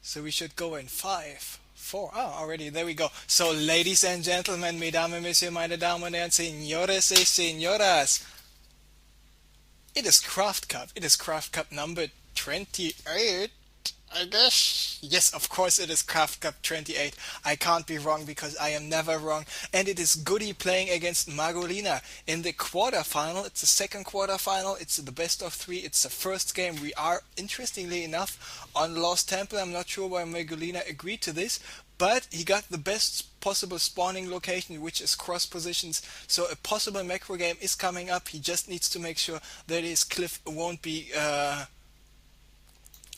So we should go in 5, 4. Oh, already, there we go. So, ladies and gentlemen, mesdames et messieurs, meine Damen und Herren, señores y señoras, it is Craft Cup. It is Craft Cup number 28, I guess. Yes, of course it is Craft Cup 28. I can't be wrong because I am never wrong. And it is GoOdy playing against Magulina in the quarterfinal. It's the second quarterfinal. It's the best of 3. It's the first game. We are, interestingly enough, on Lost Temple. I'm not sure why Magulina agreed to this, but he got the best possible spawning location, which is cross positions. So a possible macro game is coming up. He just needs to make sure that his cliff won't be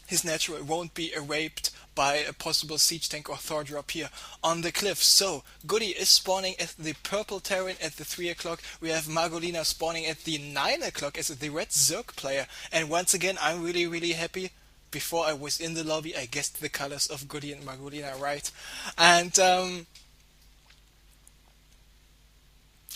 his natural won't be raped by a possible siege tank or Thor drop here on the cliff. So GoOdy is spawning at the purple Terran at the 3 o'clock. We have Magulina spawning at the 9 o'clock as the red Zerg player. And once again, I'm really happy. Before I was in the lobby, I guessed the colors of GoOdy and Magulina right. And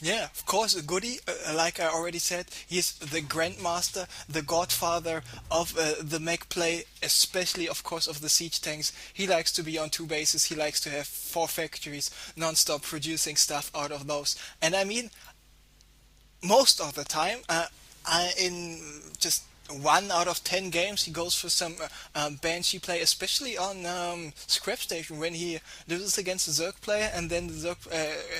yeah, of course, GoOdy, like I already said, he's the grandmaster, the godfather of the mech play, especially, of course, of the siege tanks. He likes to be on 2 bases. He likes to have 4 factories, non-stop producing stuff out of those. And I mean, most of the time, in just 1 out of 10 games, he goes for some Banshee play, especially on Scrap Station when he loses against the Zerg player, and then the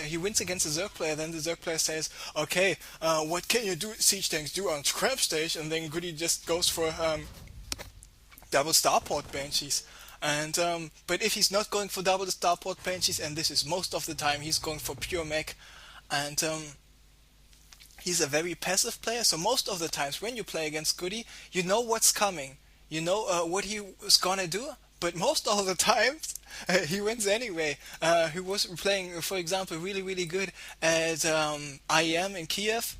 he wins against the Zerg player. Then the Zerg player says, "Okay, what can you do, siege tanks do on Scrap Station?" And then GoOdy just goes for double starport Banshees. And but if he's not going for double starport Banshees, and this is most of the time, he's going for pure mech, and he's a very passive player, so most of the times when you play against GoOdy, you know what's coming. You know what he was gonna do, but most of the times he wins anyway. He was playing, for example, really good at IEM in Kiev.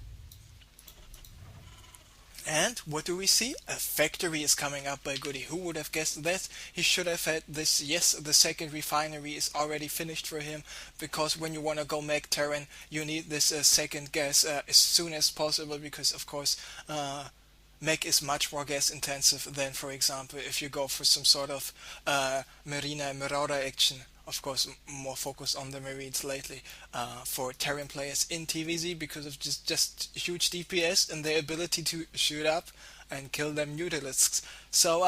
And what do we see? A factory is coming up by GoOdy. Who would have guessed that? He should have had this. Yes, the second refinery is already finished for him, because when you want to go make Terran, you need this second gas as soon as possible, because of course mech is much more gas intensive than, for example, if you go for some sort of Marina Marauder action. Of course, more focus on the Marines lately for Terran players in TVZ because of just huge DPS and their ability to shoot up and kill them Mutalisks. So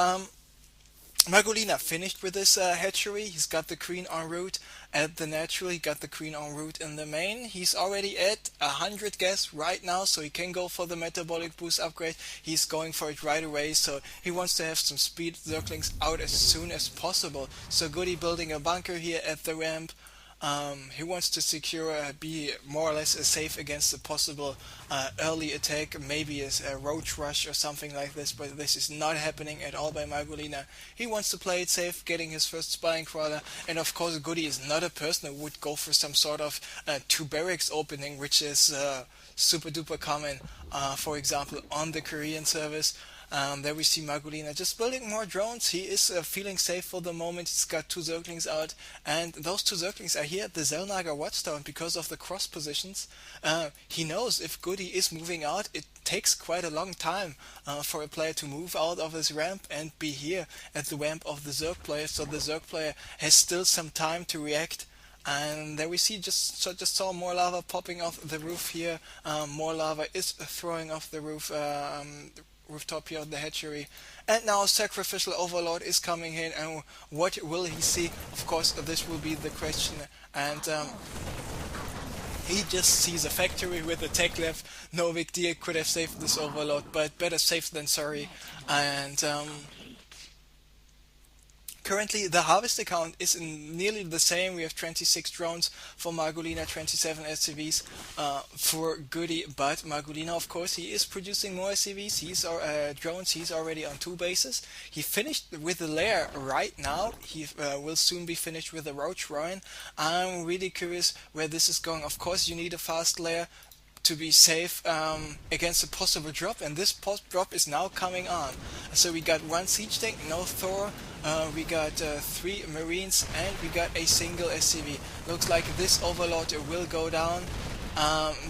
Magulina finished with this hatchery. He's got the queen en route at the natural. He got the queen en route in the main. He's already at 100 gas right now, so he can go for the metabolic boost upgrade. He's going for it right away, so he wants to have some speed zerglings out as soon as possible. So GoOdy building a bunker here at the ramp. He wants to secure, be more or less safe against a possible early attack, maybe a roach rush or something like this, but this is not happening at all by Magulina. He wants to play it safe, getting his first spying crawler, and of course GoOdy is not a person who would go for some sort of 2 barracks opening, which is super duper common, for example, on the Korean service. There we see Magulina just building more drones. He is feeling safe for the moment. He's got 2 Zerglings out, and those 2 Zerglings are here at the Zelnaga Watchtower because of the cross positions. He knows if GoOdy is moving out, it takes quite a long time for a player to move out of his ramp and be here at the ramp of the Zerg player, so the Zerg player has still some time to react. And there we see just saw more lava popping off the roof here. More lava is throwing off the rooftop here of the hatchery, and now Sacrificial Overlord is coming in, and what will he see? Of course, this will be the question. And he just sees a factory with a tech lab. No big deal, could have saved this Overlord, but better safe than sorry. And currently the harvest account is nearly the same. We have 26 drones for Magulina, 27 SCVs for GoOdy, but Magulina, of course, he is producing more SCVs. He's drones. He's already on 2 bases. He finished with the lair right now. He will soon be finished with the Roach Ryan. I'm really curious where this is going. Of course, you need a fast lair to be safe against a possible drop, and this drop is now coming on. So we got 1 siege tank, no Thor, we got 3 Marines, and we got a single SCV. Looks like this Overlord will go down.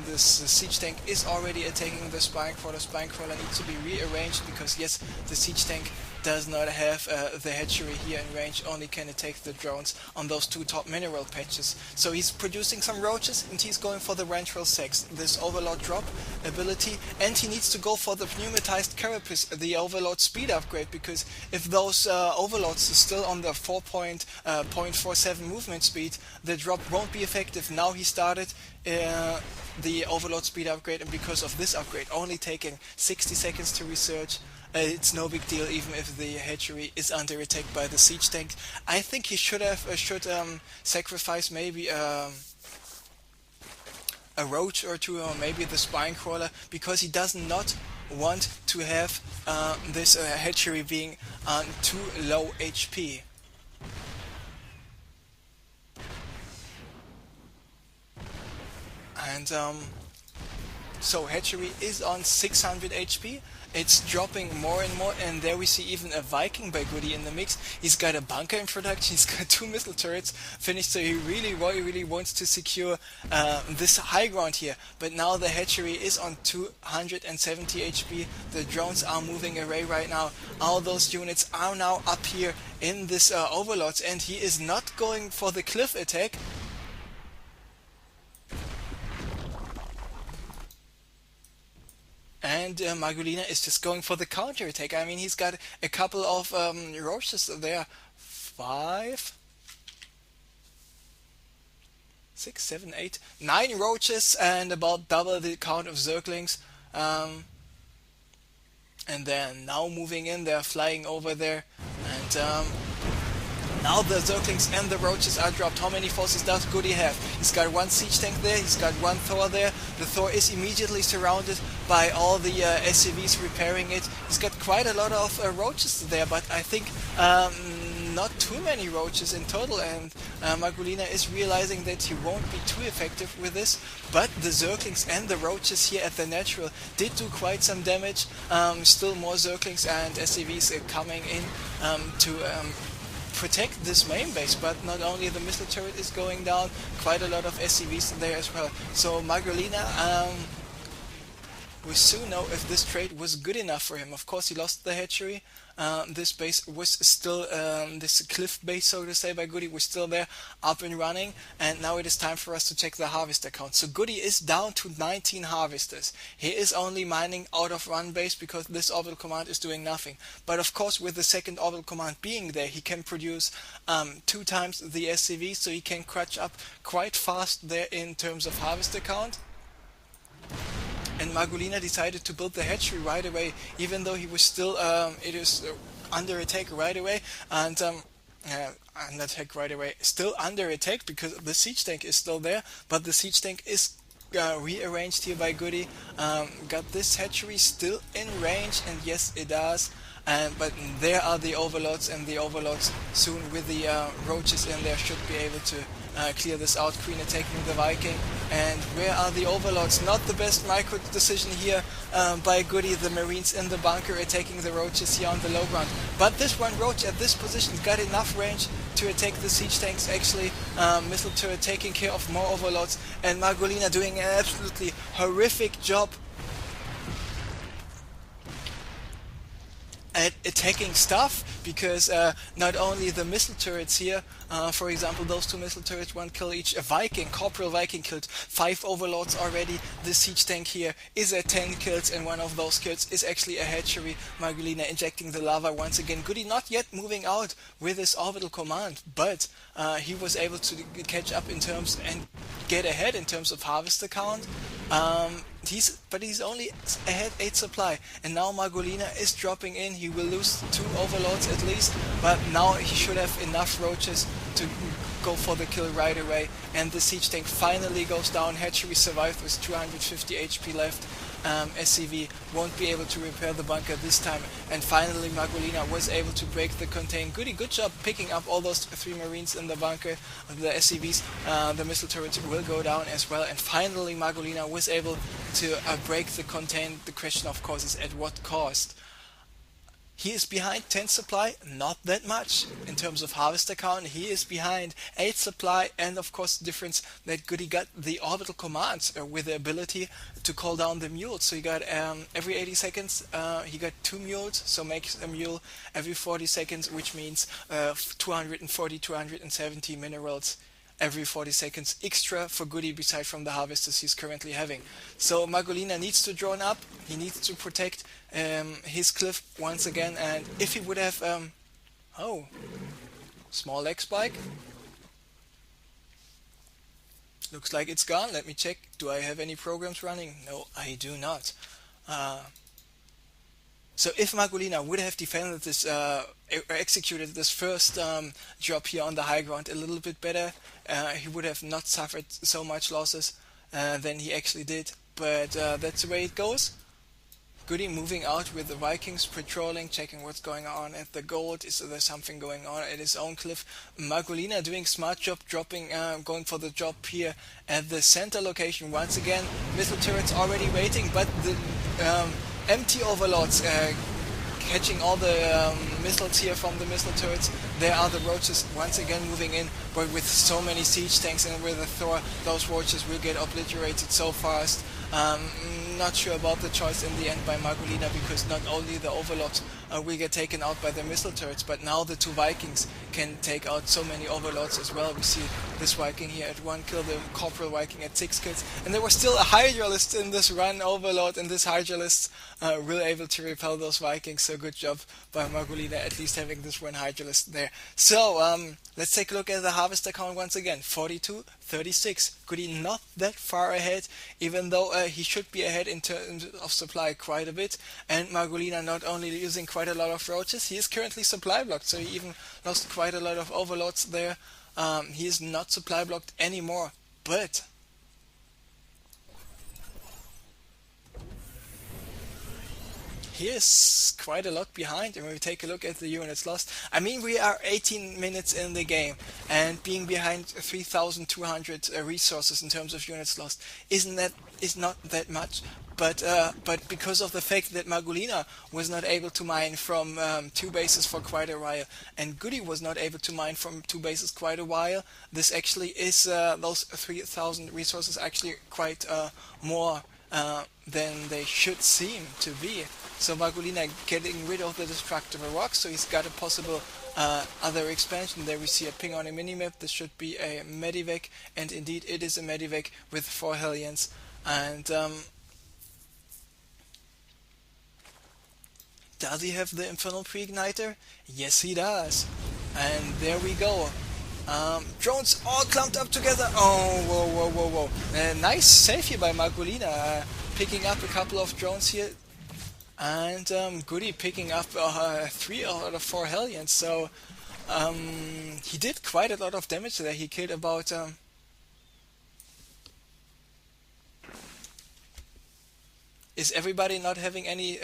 This siege tank is already attacking the spine crawler. Spine crawler needs to be rearranged because yes, the siege tank does not have the hatchery here in range, only can it take the drones on those two top mineral patches. So he's producing some roaches and he's going for the ventral sex, this overload drop ability, and he needs to go for the pneumatized carapace, the overload speed upgrade, because if those overloads are still on the 4.47 movement speed, the drop won't be effective. Now he started the overload speed upgrade, and because of this upgrade only taking 60 seconds to research, it's no big deal even if the hatchery is under attack by the siege tank. I think he should sacrifice maybe a roach or two, or maybe the spine crawler, because he does not want to have this hatchery being on too low HP. And so hatchery is on 600 HP. It's dropping more and more, and there we see even a Viking by GoOdy in the mix. He's got a bunker in production, he's got 2 missile turrets finished, so he really wants to secure this high ground here. But now the hatchery is on 270 HP, the drones are moving away right now, all those units are now up here in this overlords, and he is not going for the cliff attack. And Magulina is just going for the counter attack. I mean, he's got a couple of roaches there. 5, 6, 7, 8, 9 roaches and about double the count of zerglings. And then now moving in, they're flying over there. And now the zerglings and the roaches are dropped. How many forces does GoOdy have? He's got 1 siege tank there, he's got 1 Thor there. The Thor is immediately surrounded by all the SCVs repairing it. He's got quite a lot of roaches there, but I think not too many roaches in total, and Magulina is realizing that he won't be too effective with this, but the zerglings and the roaches here at the natural did do quite some damage. Still more zerglings and SCVs coming in to protect this main base, but not only the missile turret is going down, quite a lot of SCVs there as well. So Magulina we soon know if this trade was good enough for him. Of course, he lost the hatchery. This base was still, this cliff base, so to say, by GoOdy was still there, up and running. And now it is time for us to check the harvester count. So GoOdy is down to 19 harvesters. He is only mining out of run base because this orbital command is doing nothing. But of course, with the second orbital command being there, he can produce 2 times the SCV, so he can catch up quite fast there in terms of harvester count. And Magulina decided to build the hatchery right away, even though he was still under attack right away, and not attack right away, still under attack because the siege tank is still there, but the siege tank is rearranged here by GoOdy. Got this hatchery still in range, and yes, it does. But there are the overlords, and the overlords soon with the roaches in there should be able to clear this out. Queen attacking the Viking, and where are the overlords? Not the best micro decision here by GoOdy. The marines in the bunker attacking the roaches here on the low ground, but this one roach at this position got enough range to attack the siege tanks. Actually, missile turret taking care of more overlords, and Magulina doing an absolutely horrific job at attacking stuff, because not only the missile turrets here, for example, those 2 missile turrets, 1 kill each. A Viking, Corporal Viking killed 5 overlords already. The siege tank here is at 10 kills, and one of those kills is actually a hatchery. Magulina injecting the lava once again. GoOdy not yet moving out with his orbital command, but he was able to catch up in terms and get ahead in terms of harvester count. He's only ahead 8 supply, and now Magulina is dropping in. He will lose 2 overlords at least, but now he should have enough roaches to go for the kill right away, and the siege tank finally goes down. Hatchery survived with 250 HP left. SCV won't be able to repair the bunker this time, and finally Magulina was able to break the contain. GoOdy, good job picking up all those 3 marines in the bunker. The SCVs, the missile turrets will go down as well, and finally Magulina was able to break the contain. The question of course is at what cost. He is behind 10 supply, not that much in terms of harvester count, he is behind 8 supply, and of course the difference that GoOdy got the orbital commands with the ability to call down the mules. So he got every 80 seconds he got 2 mules, so makes a mule every 40 seconds, which means 240, 270 minerals every 40 seconds extra for GoOdy beside from the harvesters he's currently having. So Magulina needs to drone up, he needs to protect his cliff once again, and if he would have oh, small leg spike, looks like it's gone. Let me check, do I have any programs running? No, I do not. So if Magulina would have defended this, executed this first drop here on the high ground a little bit better, he would have not suffered so much losses than he actually did. But that's the way it goes. GoOdy moving out with the Vikings, patrolling, checking what's going on at the gold. Is there something going on at his own cliff? Magulina doing smart job, dropping, going for the drop here at the center location. Once again, missile turrets already waiting, but the empty overlords catching all the missiles here from the missile turrets. There are the roaches once again moving in, but with so many siege tanks and with a Thor, those roaches will get obliterated so fast. Not sure about the choice in the end by Magulina, because not only the overlords will get taken out by the missile turrets, but now the 2 Vikings can take out so many overlords as well. We see this Viking here at 1 kill, the Corporal Viking at 6 kills, and there was still a Hydralist in this run. Overlord and this Hydralist were able to repel those Vikings, so good job by Magulina at least having this one Hydralist there. So let's take a look at the harvester count once again. 42-36. GoOdy not that far ahead, even though he should be ahead in terms of supply quite a bit. And Magulina not only using quite a lot of roaches, he is currently supply blocked, so he even lost quite a lot of overlords there. He is not supply blocked anymore, but he is quite a lot behind. And when we take a look at the units lost, I mean, we are 18 minutes in the game, and being behind 3,200 resources in terms of units lost is not that much. But because of the fact that Magulina was not able to mine from 2 bases for quite a while, and GoOdy was not able to mine from 2 bases quite a while, this actually is those 3,000 resources actually quite more than they should seem to be. So Magulina getting rid of the destructible rocks, so he's got a possible other expansion. There we see a ping on a minimap. This should be a Medivac, and indeed it is a Medivac with 4 Hellions. And does he have the Infernal Pre-Igniter? Yes, he does. And there we go. Drones all clumped up together. Oh, whoa. Nice save here by Magulina, picking up a couple of drones here. And GoOdy picking up 3 out of 4 Hellions. So he did quite a lot of damage there. He killed about... is everybody not having any...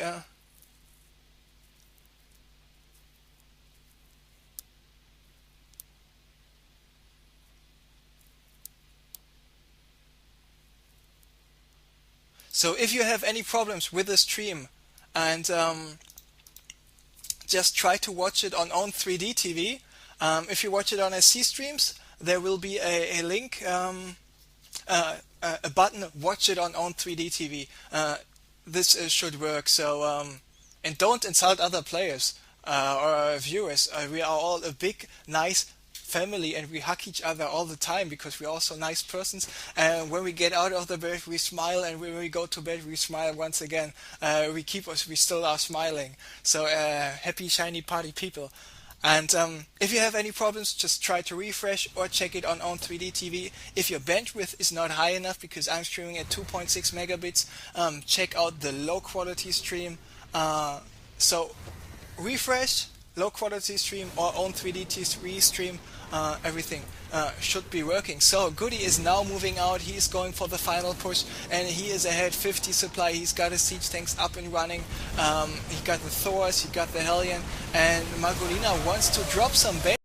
So if you have any problems with the stream, and just try to watch it on own 3D TV. If you watch it on SC streams, there will be a link, a button, watch it on own 3D TV. This should work. So and don't insult other players or viewers. We are all a big, nice family, and we hug each other all the time because we're also nice persons. And when we get out of the bed, we smile, and when we go to bed, we smile once again. We still are smiling. So happy, shiny party people. And if you have any problems, just try to refresh or check it on own 3D TV. If your bandwidth is not high enough, because I'm streaming at 2.6 megabits, check out the low quality stream. So refresh, low quality stream, or own 3D TV stream. Everything should be working. So GoOdy is now moving out. He's going for the final push, and he is ahead 50 supply. He's got his siege tanks up and running. He got the Thors, he got the Hellion, and Magulina wants to drop some base.